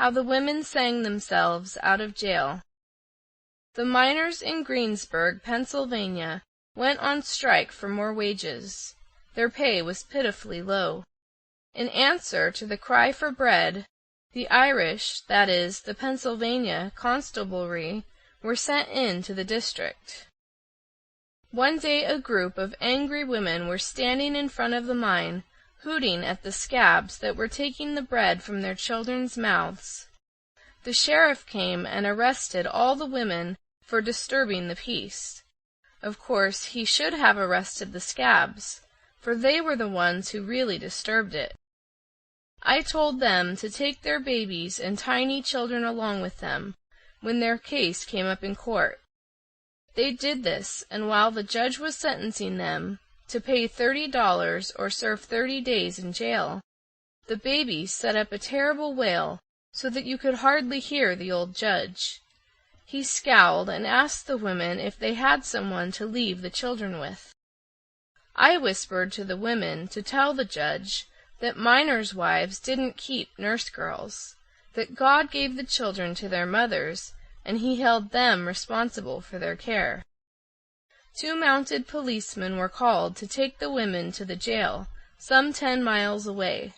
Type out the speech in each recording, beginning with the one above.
How the women sang themselves out of jail. The miners in Greensburg, Pennsylvania, went on strike for more wages. Their pay was pitifully low. In answer to the cry for bread, the Irish, that is, the Pennsylvania constabulary, were sent into the district. One day a group of angry women were standing in front of the mine, hooting at the scabs that were taking the bread from their children's mouths. The sheriff came and arrested all the women for disturbing the peace. Of course, he should have arrested the scabs, for they were the ones who really disturbed it. I told them to take their babies and tiny children along with them when their case came up in court. They did this, and while the judge was sentencing them to pay $30 or serve 30 days in jail, the babies set up a terrible wail so that you could hardly hear the old judge. He scowled and asked the women if they had someone to leave the children with. I whispered to the women to tell the judge that miners' wives didn't keep nurse girls, that God gave the children to their mothers, and he held them responsible for their care. 2 mounted policemen were called to take the women to the jail, some 10 miles away.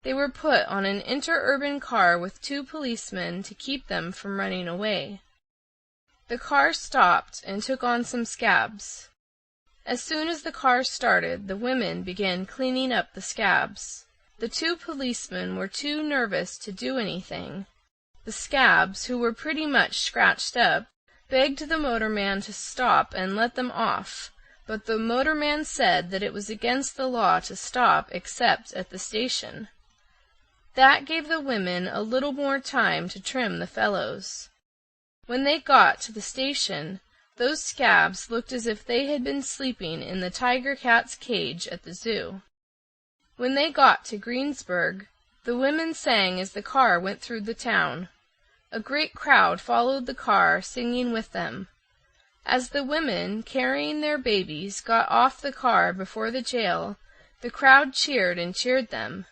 They were put on an interurban car with 2 policemen to keep them from running away. The car stopped and took on some scabs. As soon as the car started, the women began cleaning up the scabs. The 2 policemen were too nervous to do anything. The scabs, who were pretty much scratched up, begged the motorman to stop and let them off, but the motorman said that it was against the law to stop except at the station. That gave the women a little more time to trim the fellows. When they got to the station, those scabs looked as if they had been sleeping in the tiger cat's cage at the zoo. When they got to Greensburg, the women sang as the car went through the town. A great crowd followed the car, singing with them. As the women, carrying their babies, got off the car before the jail, the crowd cheered and cheered them.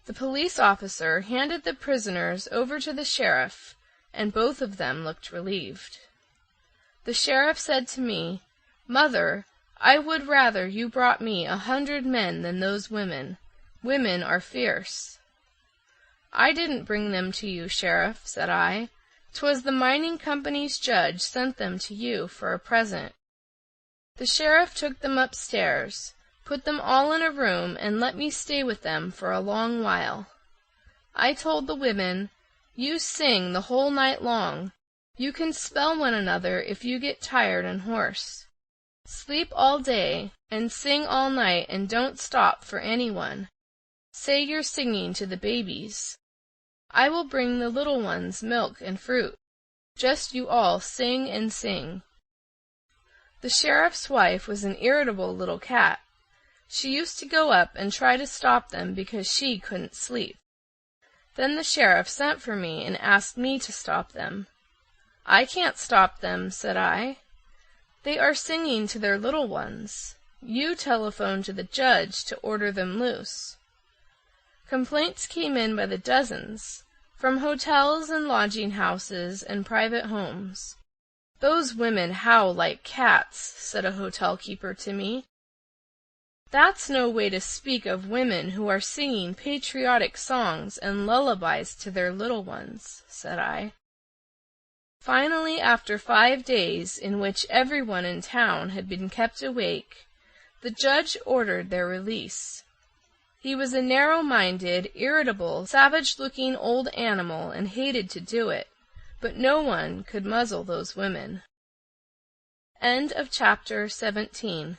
The police officer handed the prisoners over to the sheriff, and both of them looked relieved. The sheriff said to me, "Mother, I would rather you brought me 100 men than those women. Women are fierce." "I didn't bring them to you, Sheriff," said I. "'Twas the mining company's judge sent them to you for a present." The sheriff took them upstairs, put them all in a room, and let me stay with them for a long while. I told the women, "You sing the whole night long. You can spell one another if you get tired and hoarse. Sleep all day, and sing all night, and don't stop for anyone. Say you're singing to the babies. I will bring the little ones milk and fruit. Just you all sing and sing." The sheriff's wife was an irritable little cat. She used to go up and try to stop them because she couldn't sleep. Then the sheriff sent for me and asked me to stop them. "I can't stop them," said I. "They are singing to their little ones. You telephone to the judge to order them loose." Complaints came in by the dozens, from hotels and lodging houses and private homes. "Those women howl like cats," said a hotel keeper to me. "That's no way to speak of women who are singing patriotic songs and lullabies to their little ones," said I. Finally, after 5 days, in which everyone in town had been kept awake, the judge ordered their release. He was a narrow-minded, irritable, savage-looking old animal and hated to do it, but no one could muzzle those women. End of chapter 17.